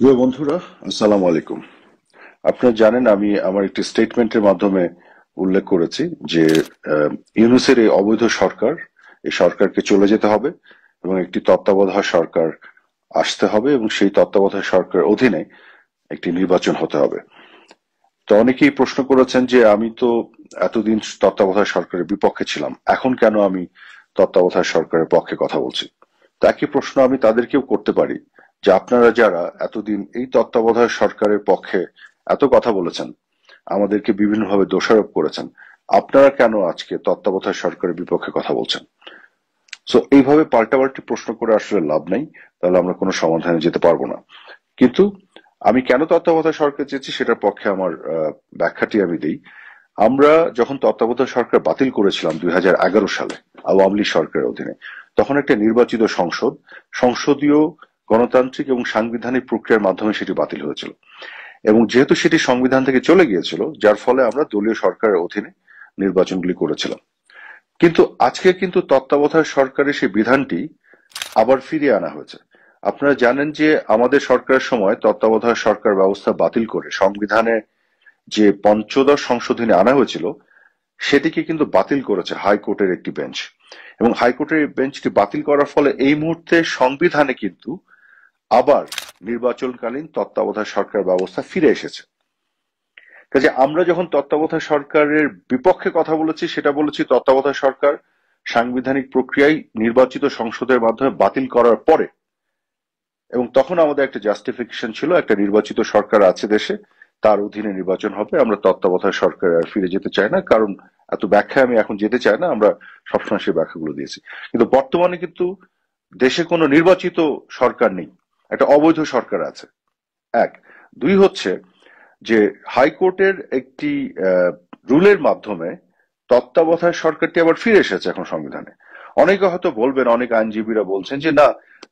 প্রিয় বন্ধুরা, আসসালামু আলাইকুম। আপনারা জানেন আমি আমার একটি স্টেটমেন্টের মাধ্যমে উল্লেখ করেছি যে ইউনূসের এই অবৈধ সরকার, এই সরকারকে চলে যেতে হবে এবং একটি তত্ত্বাবধায়ক সরকার আসতে হবে এবং সেই তত্ত্বাবধায়ক সরকারের অধীনে একটি নির্বাচন হতে হবে। তো অনেকেই প্রশ্ন করেছেন যে আমি তো এতদিন তত্ত্বাবধায়ক সরকারের বিপক্ষে ছিলাম, এখন কেন আমি তত্ত্বাবধায়ক সরকারের পক্ষে কথা বলছি। তো একই প্রশ্ন আমি তাদেরকেও করতে পারি যে আপনারা যারা এতদিন এই তত্ত্বাবধায়ক সরকারের পক্ষে এত কথা বলেছেন, আমাদেরকে বিভিন্নভাবে দোষারোপ করেছেন, আপনারা কেন আজকে তত্ত্বাবধায়ক সরকারের বিপক্ষে কথা বলছেন। সো এইভাবে পাল্টাপাল্টি প্রশ্ন করে আসলে লাভ নাই, তাহলে আমরা কোনো সমাধানে যেতে পারবো না। কিন্তু আমি কেন তত্ত্বাবধায়ক সরকার চেয়েছি সেটার পক্ষে আমার ব্যাখ্যাটি আমি দিই। আমরা যখন তত্ত্বাবধায়ক সরকার বাতিল করেছিলাম 2011 সালে আওয়ামী লীগ সরকারের অধীনে, তখন একটা নির্বাচিত সংসদ, সংসদীয় গণতান্ত্রিক এবং সাংবিধানিক প্রক্রিয়ার মাধ্যমে সেটি বাতিল হয়েছিল এবং যেহেতু সেটি সংবিধান থেকে চলে গিয়েছিল, যার ফলে আমরা দলীয় সরকারের অধীনে নির্বাচনগুলি করেছিলাম। কিন্তু আজকে কিন্তু তত্ত্বাবধায়ক সরকারের সেই বিধানটি আবার ফিরিয়ে আনা হয়েছে। আপনারা জানেন যে আমাদের সরকারের সময় তত্ত্বাবধায়ক সরকার ব্যবস্থা বাতিল করে সংবিধানে যে পঞ্চদশ সংশোধনী আনা হয়েছিল সেটিকে কিন্তু বাতিল করেছে হাইকোর্টের একটি বেঞ্চ। এবং হাইকোর্টের এই বেঞ্চটি বাতিল করার ফলে এই মুহূর্তে সংবিধানে কিন্তু আবার নির্বাচনকালীন তত্ত্বাবধায়ক সরকার ব্যবস্থা ফিরে এসেছে। কাজে আমরা যখন তত্ত্বাবধায়ক সরকারের বিপক্ষে কথা বলেছি, সেটা বলেছি তত্ত্বাবধায়ক সরকার সাংবিধানিক প্রক্রিয়ায় নির্বাচিত সংসদের মাধ্যমে বাতিল করার পরে, এবং তখন আমাদের একটা জাস্টিফিকেশন ছিল একটা নির্বাচিত সরকার আছে দেশে, তার অধীনে নির্বাচন হবে, আমরা তত্ত্বাবধায়ক সরকারে আর ফিরে যেতে চাই না, কারণ এত ব্যাখ্যা আমি এখন যেতে চাই না, আমরা সবসময় সেই ব্যাখ্যাগুলো দিয়েছি। কিন্তু বর্তমানে কিন্তু দেশে কোনো নির্বাচিত সরকার নেই, একটা অবৈধ সরকার আছে। এক, দুই হচ্ছে যে হাইকোর্টের একটি রুলের মাধ্যমে তত্ত্বাবধায়ক সরকারটি আবার ফিরে এসেছে এখন সংবিধানে। অনেকে হয়তো বলবেন, অনেক আইনজীবীরা বলছেন যে না,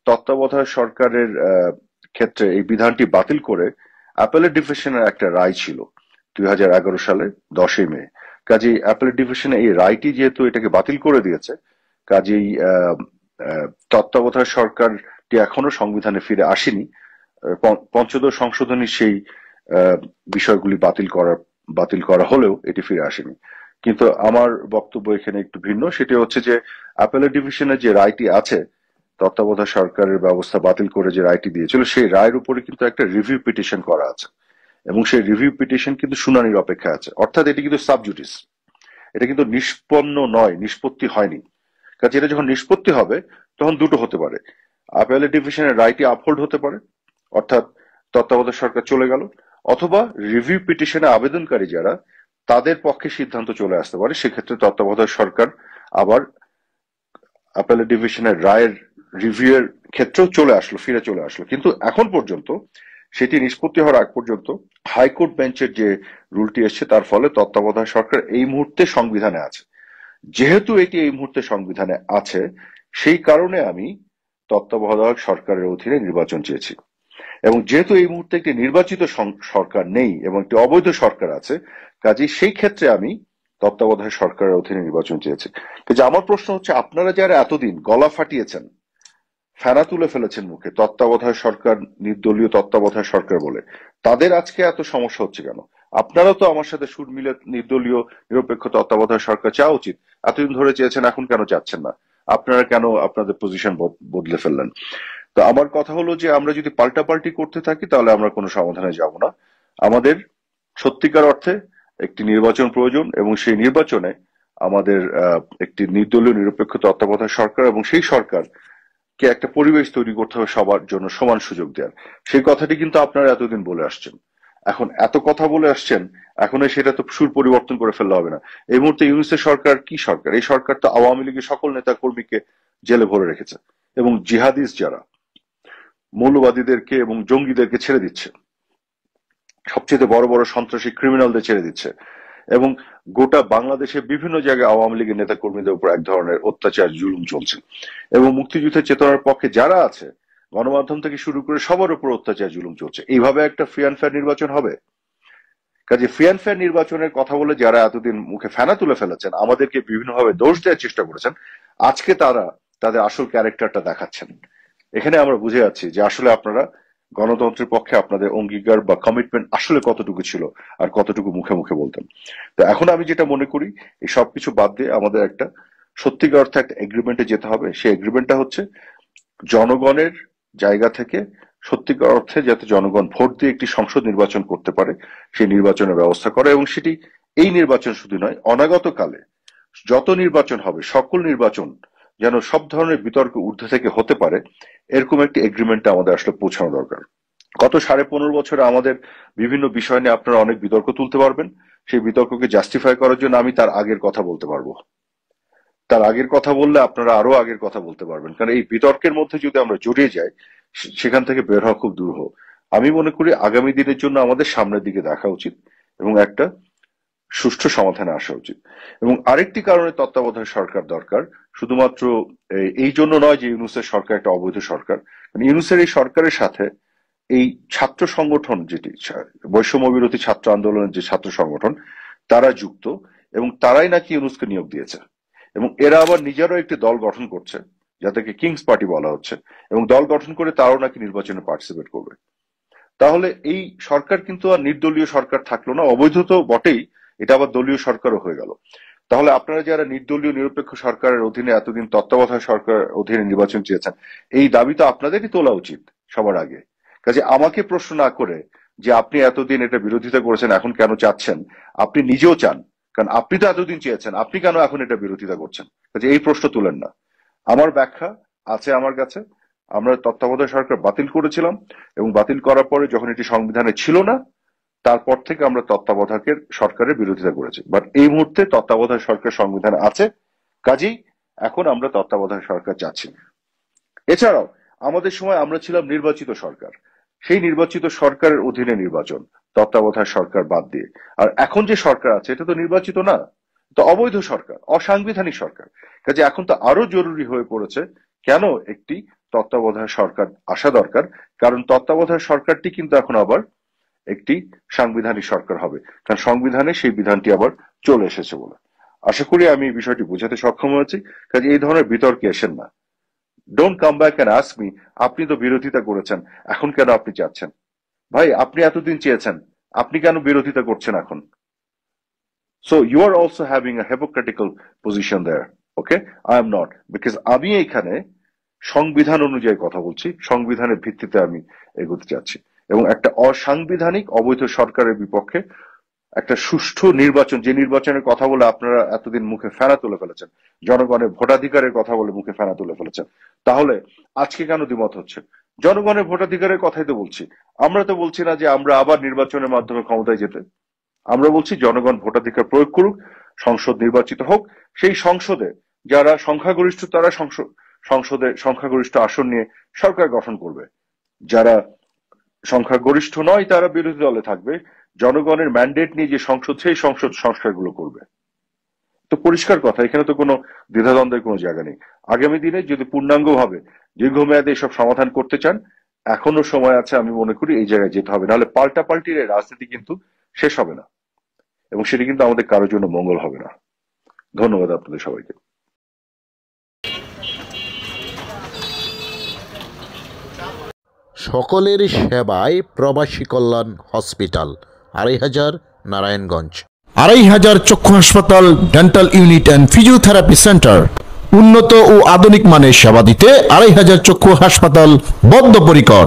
তত্ত্বাবধায়ক সরকারের ক্ষেত্রে এই বিধানটি বাতিল করে অ্যাপেলেট ডিভিশনের একটা রায় ছিল 2011 সালের 10ই মে। কাজেই অ্যাপেলেট ডিভিশনে এই রায়টি যেহেতু এটাকে বাতিল করে দিয়েছে, কাজেই তত্ত্বাবধায়ক সরকারটি এখনো সংবিধানে ফিরে আসেনি। পঞ্চদশ সংশোধনী সেই বিষয়গুলি বাতিল করা হলেও এটি ফিরে আসেনি। কিন্তু আমার বক্তব্য এখানে একটু ভিন্ন, সেটি হচ্ছে যে অ্যাপেলেট ডিভিশনের যে রায়টি আছে, তত্ত্বাবধায়ক সরকারের ব্যবস্থা বাতিল করে যে রায়টি দিয়েছিল, সেই রায়ের উপরে কিন্তু একটা রিভিউ পিটিশন করা আছে এবং সেই রিভিউ পিটিশন কিন্তু শুনানির অপেক্ষায় আছে। অর্থাৎ এটি কিন্তু সাবজুডিস, এটা কিন্তু নিষ্পন্ন নয়, নিষ্পত্তি হয়নি। কাজে এটা যখন নিষ্পত্তি হবে তখন দুটো হতে পারে, অ্যাপেলেট ডিভিশনের রায়টি আপহোল্ড হতে পারে, অর্থাৎ তত্ত্বাবধায়ক সরকার চলে গেল, অথবা রিভিউ পিটিশনে আবেদনকারী যারা, তাদের পক্ষে সিদ্ধান্ত চলে আসতে পারে, সেক্ষেত্রে তত্ত্বাবধায়ক সরকার আবার অ্যাপেলেট ডিভিশনের রায়ের রিভিউ এর ক্ষেত্রেও ফিরে চলে আসলো। কিন্তু এখন পর্যন্ত সেটি নিষ্পত্তি হওয়ার আগ পর্যন্ত হাইকোর্ট বেঞ্চের যে রুলটি এসছে, তার ফলে তত্ত্বাবধায়ক সরকার এই মুহূর্তে সংবিধানে আছে। যেহেতু এটি এই মুহূর্তে সংবিধানে আছে, সেই কারণে আমি তত্ত্বাবধায়ক সরকারের অধীনে নির্বাচন চেয়েছি। এবং যেহেতু এই মুহূর্তে একটি নির্বাচিত সরকার নেই এবং একটি অবৈধ সরকার আছে, কাজেই সেই ক্ষেত্রে আমি তত্ত্বাবধায়ক সরকারের অধীনে নির্বাচন চেয়েছি। কিন্তু আমার প্রশ্ন হচ্ছে, আপনারা যারা এতদিন গলা ফাটিয়েছেন, ফেনা তুলে ফেলেছেন মুখে তত্ত্বাবধায়ক সরকার, নির্দলীয় তত্ত্বাবধায়ক সরকার বলে, তাদের আজকে এত সমস্যা হচ্ছে কেন? আপনারাও তো আমার সাথে সুর মিলে নির্দলীয় নিরপেক্ষ তত্ত্বাবধায়ক সরকার চাওয়া উচিত। এতদিন ধরে চেয়েছেন, এখন কেন চাচ্ছেন না? আপনারা কেন আপনাদের পজিশন বদলে ফেললেন? তো আমার কথা হলো যে আমরা যদি পাল্টাপাল্টি করতে থাকি তাহলে আমরা কোনো সমাধানে যাব না। আমাদের সত্যিকার অর্থে একটি নির্বাচন প্রয়োজন এবং সেই নির্বাচনে আমাদের একটি নির্দলীয় নিরপেক্ষ তত্ত্বাবধায়ক সরকার, এবং সেই সরকারকে একটা পরিবেশ তৈরি করতে হবে সবার জন্য সমান সুযোগ দেওয়ার। সেই কথাটি কিন্তু আপনারা এতদিন বলে আসছেন। এখন এত কথা বলে আসছেন, এখন সেটা তো সুর পরিবর্তন করে ফেললে হবে না। এই মুহূর্তে ইউনূসের সরকার কি সরকার? এই সরকার তো আওয়ামী লীগের সকল নেতা কর্মীকে জেলে ভরে রেখেছে এবং জিহাদিস যারা, মৌলবাদীদেরকে এবং জঙ্গিদেরকে ছেড়ে দিচ্ছে, সবচেয়ে বড় বড় সন্ত্রাসী ক্রিমিনালদের ছেড়ে দিচ্ছে, এবং গোটা বাংলাদেশে বিভিন্ন জায়গায় আওয়ামী লীগের নেতা কর্মীদের উপর এক ধরনের অত্যাচার জুলুম চলছে, এবং মুক্তিযুদ্ধের চেতনার পক্ষে যারা আছে, গণমাধ্যম থেকে শুরু করে সবার উপর অত্যাচার জুলুম চলছে। এইভাবে একটা ফ্রি অ্যান্ড ফেয়ার নির্বাচন হবে? কাজে ফ্রি অ্যান্ড ফেয়ার নির্বাচনের কথা বলে যারা এতদিন মুখে ফেনা তুলে ফেলেছেন, আমাদেরকে বিভিন্নভাবে দোষ দেওয়ার চেষ্টা করেছেন, আজকে তারা তাদের আসল ক্যারেক্টারটা দেখাচ্ছেন। এখানে আমরা বুঝে যাচ্ছি যে আসলে আপনারা গণতন্ত্রের পক্ষে আপনাদের অঙ্গীকার বা কমিটমেন্ট আসলে কতটুকু ছিল আর কতটুকু মুখে মুখে বলতেন। তো এখন আমি যেটা মনে করি, এই সবকিছু বাদ দিয়ে আমাদের একটা সত্যিকার অর্থে একটা এগ্রিমেন্টে যেতে হবে। সেই এগ্রিমেন্টটা হচ্ছে জনগণের জায়গা থেকে সত্যিকার অর্থে যাতে জনগণ ভোট দিয়ে একটি সংসদ নির্বাচন করতে পারে, সেই নির্বাচনের ব্যবস্থা করা, এবং সেটি এই নির্বাচন শুধু নয়, অনাগত কালে যত নির্বাচন হবে সকল নির্বাচন যেন সব ধরনের বিতর্ক ঊর্ধ্বে থেকে হতে পারে, এরকম একটি এগ্রিমেন্টে আমাদের আসলে পৌঁছানো দরকার। গত 15.5 বছরে আমাদের বিভিন্ন বিষয় নিয়ে আপনারা অনেক বিতর্ক তুলতে পারবেন। সেই বিতর্ককে জাস্টিফাই করার জন্য আমি তার আগের কথা বলতে পারবো। তার আগের কথা বললে আপনারা আরো আগের কথা বলতে পারবেন, কারণ এই বিতর্কের মধ্যে যদি আমরা জড়িয়ে যাই সেখান থেকে বের হওয়া খুব দুরূহ। আমি মনে করি আগামী দিনের জন্য আমাদের সামনের দিকে দেখা উচিত এবং একটা সুষ্ঠু সমাধানে আসা উচিত। এবং আরেকটি কারণে তত্ত্বাবধায়ক সরকার দরকার, শুধুমাত্র এই জন্য নয় যে ইউনূসের সরকার একটা অবৈধ সরকার। ইউনূসের এই সরকারের সাথে এই ছাত্র সংগঠন, যেটি বৈষম্য বিরোধী ছাত্র আন্দোলনের যে ছাত্র সংগঠন, তারা যুক্ত এবং তারাই নাকি ইউনূসকে নিয়োগ দিয়েছে। এবং এরা আবার নিজেরও একটি দল গঠন করছে যাদেরকে কিংস পার্টি বলা হচ্ছে, এবং দল গঠন করে তারাও নাকি নির্বাচনে পার্টিসিপেট করবে। তাহলে এই সরকার কিন্তু আর নির্দলীয় সরকার থাকলো না, অবৈধ তো বটেই, এটা আবার দলীয় সরকারও হয়ে গেল। তাহলে আপনারা যারা নির্দলীয় নিরপেক্ষ সরকারের অধীনে এতদিন তত্ত্বাবধায়ক সরকার অধীনে নির্বাচন চেয়েছেন, এই দাবি তো আপনাদেরই তোলা উচিত সবার আগে। কাজে আমাকে প্রশ্ন না করে যে আপনি এতদিন এটা বিরোধিতা করেছেন এখন কেন চাচ্ছেন, আপনি নিজেও চান, কারণ আপনি তো এতদিন চেয়েছেন, আপনি কেন এখন এটা বিরোধিতা করছেন? কাজে এই প্রশ্ন তুলেন না। আমার ব্যাখ্যা আছে আমার কাছে। আমরা তত্ত্বাবধায়ক সরকার বাতিল করেছিলাম এবং বাতিল করার পরে যখন এটি সংবিধানে ছিল না, তারপর থেকে আমরা তত্ত্বাবধায়কের সরকারের বিরোধিতা করেছি। বাট এই মুহূর্তে তত্ত্বাবধায়ক সরকার সংবিধানে আছে, কাজেই এখন আমরা তত্ত্বাবধায়ক সরকার চাচ্ছি। এছাড়াও আমাদের সময় আমরা ছিলাম নির্বাচিত সরকার, সেই নির্বাচিত সরকারের অধীনে নির্বাচন, তত্ত্বাবধায়ক সরকার বাদ দিয়ে। আর এখন যে সরকার আছে এটা তো নির্বাচিত না, তো অবৈধ সরকার, অসাংবিধানিক সরকার। কাজে এখন তো আরো জরুরি হয়ে পড়েছে কেন একটি তত্ত্বাবধায়ক সরকার আসা দরকার, কারণ তত্ত্বাবধায়ক সরকারটি কিন্তু এখন আবার একটি সাংবিধানিক সরকার হবে, কারণ সংবিধানে সেই বিধানটি আবার চলে এসেছে বলে। আশা করি আমি এই বিষয়টি বোঝাতে সক্ষম হয়েছি। কাজে এই ধরনের বিতর্কে আসেন না। Don't come back and ask me আপনি তো বিরোধিতা করেছেন, এখন কেন আপনি চাচ্ছেন? ভাই, আপনি এতদিন চেয়েছেন, আপনি কেন বিরোধিতা করছেন এখন? So you are also having a hypocritical position there. Okay, I am not, because আমি এখানে সংবিধান অনুযায়ী কথা বলছি, সংবিধানের ভিত্তিতে আমি এগোতে চাচ্ছি এবং একটা অসাংবিধানিক অবৈধ সরকারের বিপক্ষে একটা সুষ্ঠু নির্বাচন, যে নির্বাচনের কথা বলে আপনারা এতদিন মুখে ফেনা তুলে ফেলেছেন, জনগণের ভোটাধিকারের কথা বলে মুখে ফেনা তুলে ফেলেছেন, তাহলে আজকে কেন দ্বিমত হচ্ছে? জনগণের ভোটাধিকারের কথাই তো বলছি। আমরা তো বলছি না যে আমরা আবার নির্বাচনের মাধ্যমে ক্ষমতায় যেতে। আমরা বলছি জনগণ ভোটাধিকার প্রয়োগ করুক, সংসদ নির্বাচিত হোক, সেই সংসদে যারা সংখ্যাগরিষ্ঠ তারা সংসদে সংখ্যাগরিষ্ঠ আসন নিয়ে সরকার গঠন করবে, যারা সংখ্যাগরিষ্ঠ নয় তারা বিরোধী দলে থাকবে, জনগণের ম্যান্ডেট নিয়ে যে সংসদ, সেই সংসদ সংস্কারগুলো করবে। তো পরিষ্কার কথা, এখানে তো কোনো দ্বিধাদ্বন্দ্বের কোনো জায়গা নেই। আগামী দিনে যদি পূর্ণাঙ্গভাবে দীর্ঘমেয়াদে এসব সমাধান করতে চান, এখনো সময় আছে, আমি মনে করি এই জায়গায় যেতে হবে, নাহলে পাল্টাপাল্টির এই রাজনীতি কিন্তু শেষ হবে না এবং সেটি কিন্তু আমাদের কারোর জন্য মঙ্গল হবে না। ধন্যবাদ আপনাদের সবাইকে। সকলের সেবায় প্রবাসী কল্যাণ হসপিটাল, 2500 নারায়ণগঞ্জ। 2500 চক্ষু হাসপাতাল, dental unit and physiotherapy centre. উন্নত ও আধুনিক মানের সেবা দিতে 2500 চক্ষু হাসপাতাল বদ্ধপরিকর।